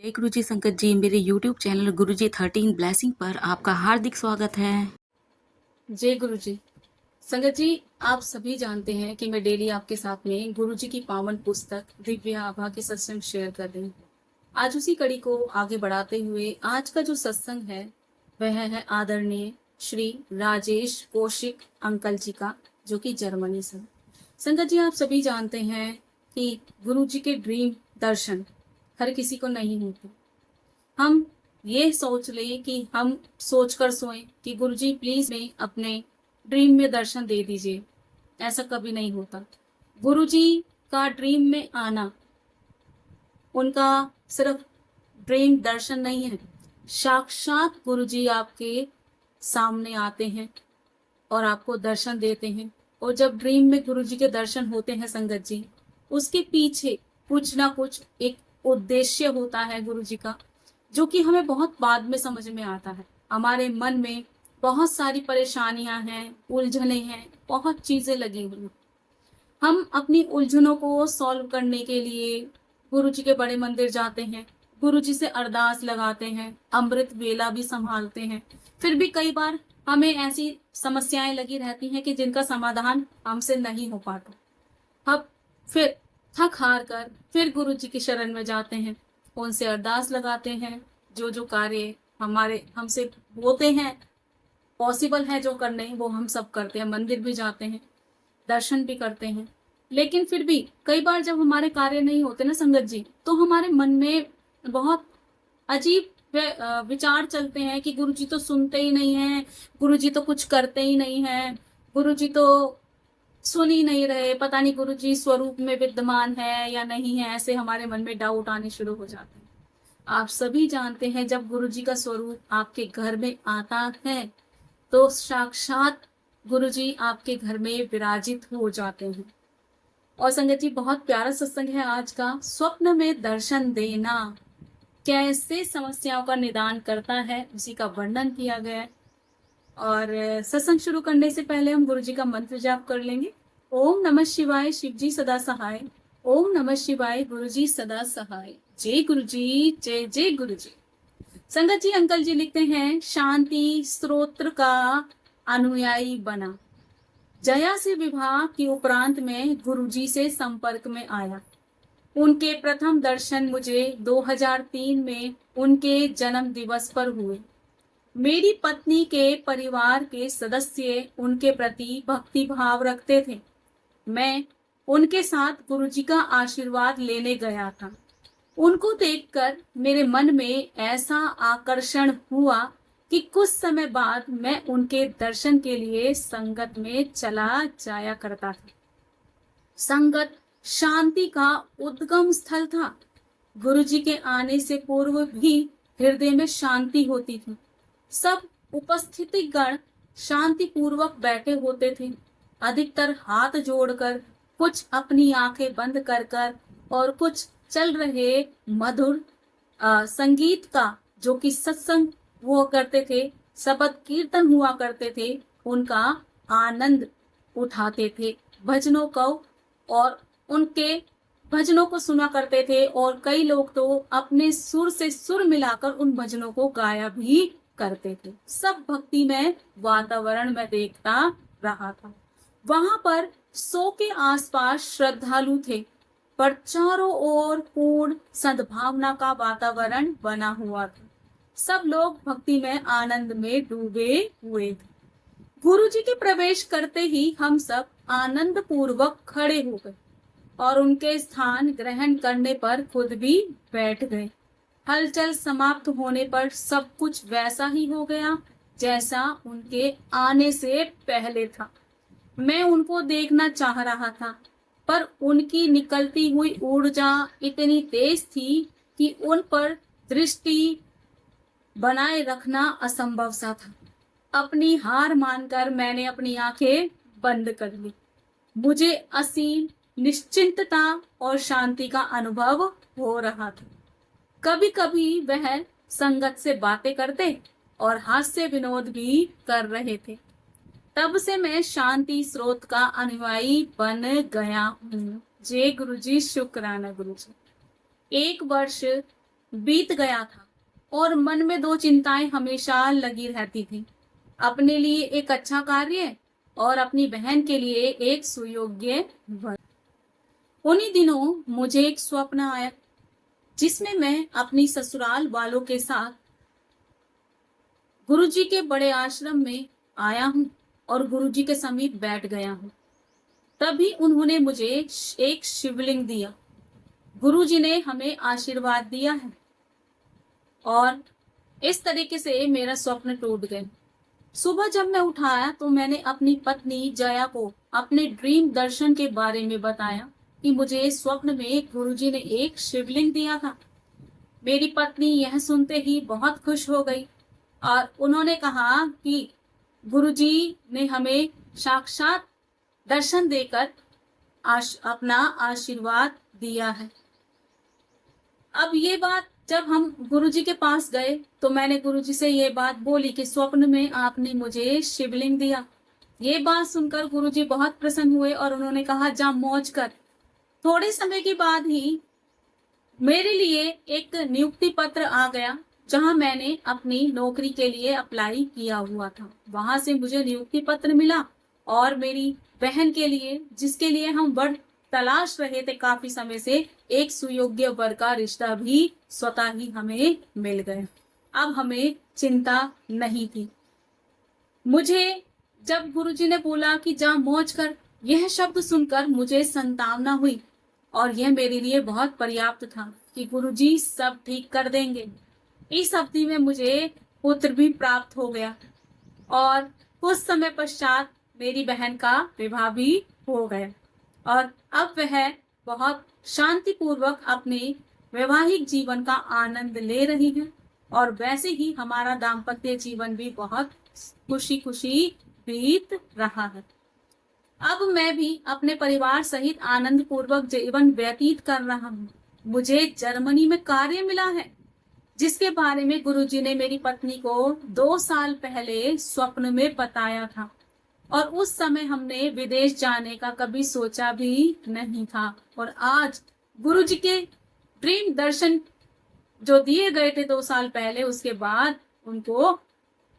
जय गुरु जी संगत जी, मेरे यूट्यूब चैनल गुरु जी 13 ब्लेसिंग पर आपका हार्दिक स्वागत है। जय गुरु जी। संगत जी, आप सभी जानते हैं कि मैं डेली आपके साथ में गुरु जी की पावन पुस्तक दिव्य आभा के सत्संग शेयर कर रही हूँ। आज उसी कड़ी को आगे बढ़ाते हुए आज का जो सत्संग है वह है आदरणीय श्री राजेश कौशिक अंकल जी का, जो कि जर्मनी से। संगत जी, आप सभी जानते हैं कि गुरु जी के ड्रीम दर्शन हर किसी को नहीं होते। हम ये सोच लें कि हम सोचकर सोएं कि गुरुजी प्लीज में अपने ड्रीम में दर्शन दे दीजिए, ऐसा कभी नहीं होता। गुरुजी का ड्रीम में आना उनका सिर्फ ड्रीम दर्शन नहीं है, साक्षात गुरुजी आपके सामने आते हैं और आपको दर्शन देते हैं। और जब ड्रीम में गुरुजी के दर्शन होते हैं संगत जी, उसके पीछे कुछ ना कुछ एक उद्देश्य होता है गुरुजी का, जो कि हमें बहुत बाद में समझ में आता है। हमारे मन में बहुत सारी परेशानियां हैं, उलझने हैं, बहुत चीजें लगी हुई हैं। हम अपनी उलझनों को सॉल्व करने के लिए गुरु जी के बड़े मंदिर जाते हैं, गुरु जी से अरदास लगाते हैं, अमृत वेला भी संभालते हैं। फिर भी कई बार हमें ऐसी समस्याएं लगी रहती हैं कि जिनका समाधान हमसे नहीं हो पाता। अब फिर थक हार कर फिर गुरु जी की शरण में जाते हैं, उनसे अरदास लगाते हैं। जो जो कार्य हमारे हमसे होते हैं, पॉसिबल है जो करने, वो हम सब करते हैं। मंदिर भी जाते हैं, दर्शन भी करते हैं। लेकिन फिर भी कई बार जब हमारे कार्य नहीं होते ना संगत जी, तो हमारे मन में बहुत अजीब विचार चलते हैं कि गुरु जी तो सुनते ही नहीं है, गुरु जी तो कुछ करते ही नहीं है, गुरु जी तो सुन ही नहीं रहे, पता नहीं गुरु जी स्वरूप में विद्यमान है या नहीं है। ऐसे हमारे मन में डाउट आने शुरू हो जाते हैं। आप सभी जानते हैं, जब गुरु जी का स्वरूप आपके घर में आता है तो साक्षात गुरु जी आपके घर में विराजित हो जाते हैं। और संगत जी, बहुत प्यारा सत्संग है आज का। स्वप्न में दर्शन देना कैसे समस्याओं का निदान करता है, उसी का वर्णन किया गया है। और सत्संग शुरू करने से पहले हम गुरु जी का मंत्र जाप कर लेंगे। ओम नमः शिवाय, शिव जी सदा सहाय। ओम नमः शिवाय, गुरु जी सदा सहाय। जय गुरु जी, जय जय गुरु जी। संगत जी, अंकल जी लिखते हैं, शांति स्तोत्र का अनुयायी बना। जया से विवाह के उपरांत में गुरुजी से संपर्क में आया। उनके प्रथम दर्शन मुझे 2003 में उनके जन्म दिवस पर हुए। मेरी पत्नी के परिवार के सदस्य उनके प्रति भक्ति भाव रखते थे। मैं उनके साथ गुरुजी का आशीर्वाद लेने गया था। उनको देखकर मेरे मन में ऐसा आकर्षण हुआ कि कुछ समय बाद मैं उनके दर्शन के लिए संगत में चला जाया करता था। संगत शांति का उद्गम स्थल था। गुरुजी के आने से पूर्व भी हृदय में शांति होती थी। सब उपस्थित गण शांति पूर्वक बैठे होते थे, अधिकतर हाथ जोड़कर, कुछ अपनी आंखें बंद कर कर, और कुछ चल रहे मधुर संगीत का, जो कि सत्संग हुआ करते थे, शबद कीर्तन हुआ करते थे, उनका आनंद उठाते थे। भजनों को और उनके भजनों को सुना करते थे। और कई लोग तो अपने सुर से सुर मिलाकर उन भजनों को गाया भी करते थे। सब भक्ति में वातावरण में देखता रहा था। वहां पर 100 के आसपास श्रद्धालु थे, पर चारों ओर पूर्ण सद्भावना का वातावरण बना हुआ था। सब लोग भक्ति में आनंद में डूबे हुए थे। गुरु जी के प्रवेश करते ही हम सब आनंद पूर्वक खड़े हो गए और उनके स्थान ग्रहण करने पर खुद भी बैठ गए। हलचल समाप्त होने पर सब कुछ वैसा ही हो गया जैसा उनके आने से पहले था। मैं उनको देखना चाह रहा था, पर उनकी निकलती हुई ऊर्जा इतनी तेज थी कि उन पर दृष्टि बनाए रखना असंभव सा था। अपनी हार मानकर मैंने अपनी आंखें बंद कर ली। मुझे असीम निश्चिंतता और शांति का अनुभव हो रहा था। कभी कभी वह संगत से बातें करते और हास्य विनोद भी कर रहे थे। तब से मैं शांति स्रोत का अनुयायी बन गया हूँ। जय गुरु जी, शुक्राना गुरु जी। 1 वर्ष बीत गया था और मन में दो चिंताएं हमेशा लगी रहती थी। अपने लिए एक अच्छा कार्य और अपनी बहन के लिए एक सुयोग्य वर। उन्हीं दिनों मुझे एक स्वप्न आया जिसमें मैं अपनी ससुराल वालों के साथ गुरुजी के बड़े आश्रम में आया हूँ और गुरुजी के समीप बैठ गया हूँ। तभी उन्होंने मुझे एक शिवलिंग दिया। गुरुजी ने हमें आशीर्वाद दिया है और इस तरीके से मेरा स्वप्न टूट गया। सुबह जब मैं उठाया तो मैंने अपनी पत्नी जया को अपने ड्रीम दर्शन के बारे में बताया कि मुझे स्वप्न में गुरुजी ने एक शिवलिंग दिया था। मेरी पत्नी यह सुनते ही बहुत खुश हो गई और उन्होंने कहा कि गुरुजी ने हमें साक्षात दर्शन देकर अपना आशीर्वाद दिया है। अब ये बात जब हम गुरुजी के पास गए तो मैंने गुरुजी से ये बात बोली कि स्वप्न में आपने मुझे शिवलिंग दिया। ये बात सुनकर गुरुजी बहुत प्रसन्न हुए और उन्होंने कहा जा मौज कर। थोड़े समय के बाद ही मेरे लिए एक नियुक्ति पत्र आ गया जहां मैंने अपनी नौकरी के लिए अप्लाई किया हुआ था। वहां से मुझे नियुक्ति पत्र मिला और मेरी बहन के लिए, जिसके लिए हम वर तलाश रहे थे काफी समय से, एक सुयोग्य वर का रिश्ता भी स्वतः ही हमें मिल गया। अब हमें चिंता नहीं थी। मुझे जब गुरुजी ने बोला कि जा मौज कर, यह शब्द सुनकर मुझे संतावना हुई और यह मेरे लिए बहुत पर्याप्त था कि गुरुजी सब ठीक कर देंगे। इस अवधि में मुझे पुत्र भी प्राप्त हो गया और कुछ समय पश्चात मेरी बहन का विवाह भी हो गया और अब वह बहुत शांतिपूर्वक अपने वैवाहिक जीवन का आनंद ले रही है और वैसे ही हमारा दाम्पत्य जीवन भी बहुत खुशी खुशी बीत रहा है। अब मैं भी अपने परिवार सहित आनंद पूर्वक जीवन व्यतीत कर रहा हूँ। मुझे जर्मनी में कार्य मिला है जिसके बारे में गुरुजी ने मेरी पत्नी को 2 साल पहले स्वप्न में बताया था और उस समय हमने विदेश जाने का कभी सोचा भी नहीं था। और आज गुरुजी के ड्रीम दर्शन जो दिए गए थे 2 साल पहले, उसके बाद उनको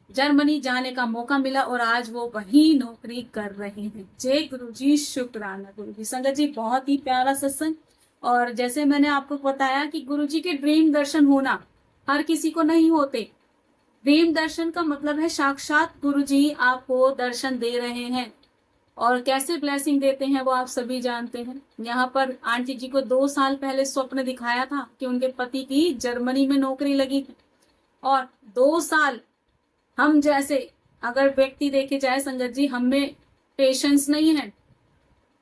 जर्मनी जाने का मौका मिला और आज वो वही नौकरी कर रहे हैं। जय गुरुजी, शुक्राना गुरुजी। संगत जी, बहुत ही प्यारा सत्संग। और जैसे मैंने आपको बताया कि गुरुजी के ड्रीम दर्शन होना हर किसी को नहीं होते। ड्रीम दर्शन का मतलब है साक्षात गुरुजी आपको दर्शन दे रहे हैं और कैसे ब्लेसिंग देते हैं वो आप सभी जानते हैं। यहाँ पर आंटी जी को 2 साल पहले स्वप्न दिखाया था कि उनके पति की जर्मनी में नौकरी लगी थी और 2 साल हम जैसे अगर व्यक्ति देखे जाए संगत जी, हम में पेशेंस नहीं है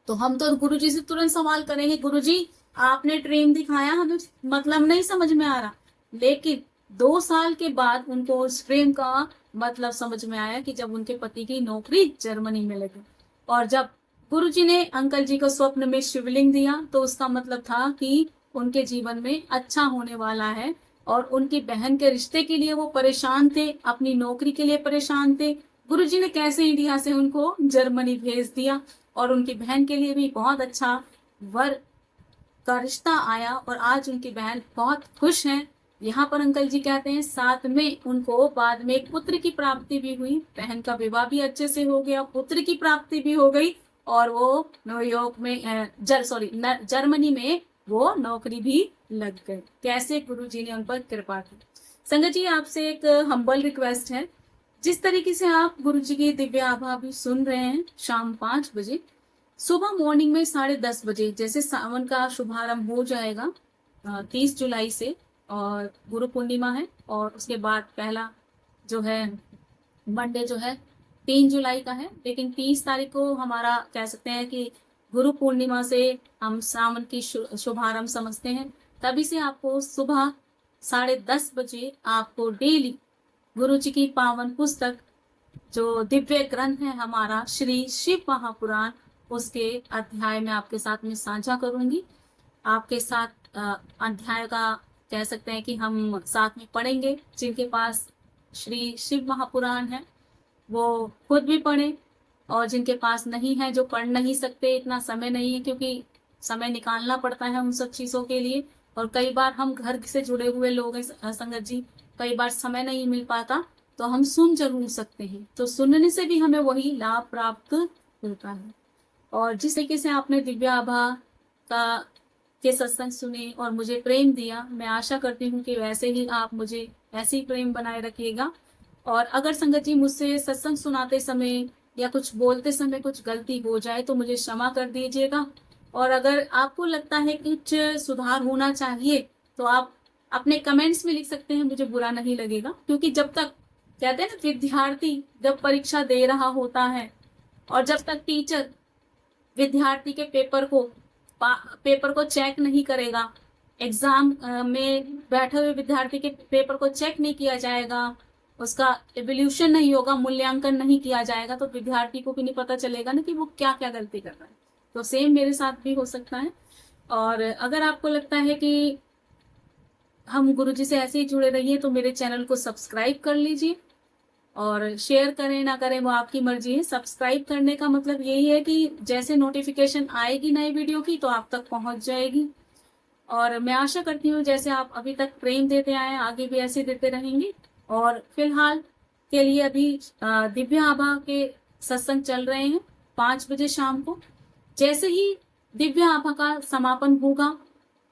तो हम तो गुरुजी से तुरंत सवाल करेंगे, गुरुजी आपने ड्रीम दिखाया, हमें मतलब नहीं समझ में आ रहा। लेकिन 2 साल के बाद उनको उस ड्रीम का मतलब समझ में आया कि जब उनके पति की नौकरी जर्मनी में लगी और जब गुरुजी ने अंकल जी को स्वप्न में शिवलिंग दिया तो उसका मतलब था कि उनके जीवन में अच्छा होने वाला है। और उनकी बहन के रिश्ते के लिए वो परेशान थे, अपनी नौकरी के लिए परेशान थे। गुरुजी ने कैसे इंडिया से उनको जर्मनी भेज दिया और उनकी बहन के लिए भी बहुत अच्छा वर का रिश्ता आया और आज उनकी बहन बहुत खुश है। यहाँ पर अंकल जी कहते हैं साथ में उनको बाद में एक पुत्र की प्राप्ति भी हुई। बहन का विवाह भी अच्छे से हो गया, पुत्र की प्राप्ति भी हो गई और वो न्यूयॉर्क में जर्मनी में वो नौकरी भी लग गई। कैसे गुरुजी ने उन पर कृपा की। संगत जी, आपसे एक हम्बल रिक्वेस्ट है, जिस तरीके से आप गुरुजी की दिव्य आभा भी सुन रहे हैं शाम 5 बजे, सुबह मॉर्निंग में 10:30 बजे, जैसे सावन का शुभारंभ हो जाएगा 30 जुलाई से और गुरु पूर्णिमा है और उसके बाद पहला जो है मंडे जो है 3 जुलाई का है, लेकिन 30 तारीख को हमारा कह सकते हैं कि गुरु पूर्णिमा से हम सावन की शुभारंभ समझते हैं। तभी से आपको सुबह 10:30 बजे आपको डेली गुरु जी की पावन पुस्तक जो दिव्य ग्रंथ है हमारा श्री शिव महापुराण, उसके अध्याय में आपके साथ में साझा करूंगी। आपके साथ अध्याय का कह सकते हैं कि हम साथ में पढ़ेंगे। जिनके पास श्री शिव महापुराण है वो खुद भी पढ़े और जिनके पास नहीं है, जो पढ़ नहीं सकते, इतना समय नहीं है क्योंकि समय निकालना पड़ता है उन सब चीज़ों के लिए, और कई बार हम घर से जुड़े हुए लोग हैं संगत जी, कई बार समय नहीं मिल पाता, तो हम सुन जरूर सकते हैं, तो सुनने से भी हमें वही लाभ प्राप्त होता है। और जिस तरीके से आपने दिव्या आभा का के सत्संग सुने और मुझे प्रेम दिया, मैं आशा करती हूँ कि वैसे ही आप मुझे ऐसे ही प्रेम बनाए रखिएगा। और अगर संगत जी मुझसे सत्संग सुनाते समय या कुछ बोलते समय कुछ गलती हो जाए तो मुझे क्षमा कर दीजिएगा। और अगर आपको लगता है कि कुछ सुधार होना चाहिए तो आप अपने कमेंट्स में लिख सकते हैं, मुझे बुरा नहीं लगेगा। क्योंकि जब तक कहते हैं ना, विद्यार्थी जब परीक्षा दे रहा होता है और जब तक टीचर विद्यार्थी के पेपर को चेक नहीं करेगा, एग्जाम में बैठे हुए विद्यार्थी के पेपर को चेक नहीं किया जाएगा, उसका एवोल्यूशन नहीं होगा, मूल्यांकन नहीं किया जाएगा, तो विद्यार्थी को भी नहीं पता चलेगा ना कि वो क्या क्या गलती कर रहा है। तो सेम मेरे साथ भी हो सकता है। और अगर आपको लगता है कि हम गुरुजी से ऐसे ही जुड़े रहिए तो मेरे चैनल को सब्सक्राइब कर लीजिए, और शेयर करें ना करें वो आपकी मर्जी है। सब्सक्राइब करने का मतलब यही है कि जैसे नोटिफिकेशन आएगी नई वीडियो की तो आप तक पहुंच जाएगी। और मैं आशा करती हूँ जैसे आप अभी तक प्रेम देते आए आगे भी ऐसे देते रहेंगे। और फिलहाल के लिए अभी दिव्या आभा के सत्संग चल रहे हैं 5 बजे शाम को। जैसे ही दिव्या आभा का समापन होगा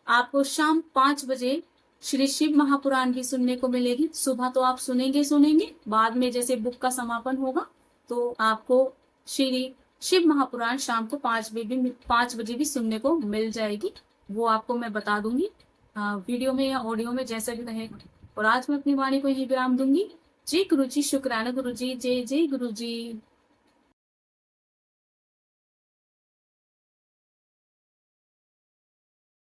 आपको शाम 5 बजे श्री शिव महापुराण भी सुनने को मिलेगी। सुबह तो आप सुनेंगे, बाद में जैसे बुक का समापन होगा तो आपको श्री शिव महापुराण शाम को 5 बजे भी सुनने को मिल जाएगी। वो आपको मैं बता दूंगी वीडियो में या ऑडियो में, जैसा भी रहेगा। और आज मैं अपनी वाणी को यही विराम दूंगी। जय गुरु जी, शुक्राना गुरु जी, जय जय गुरु जी।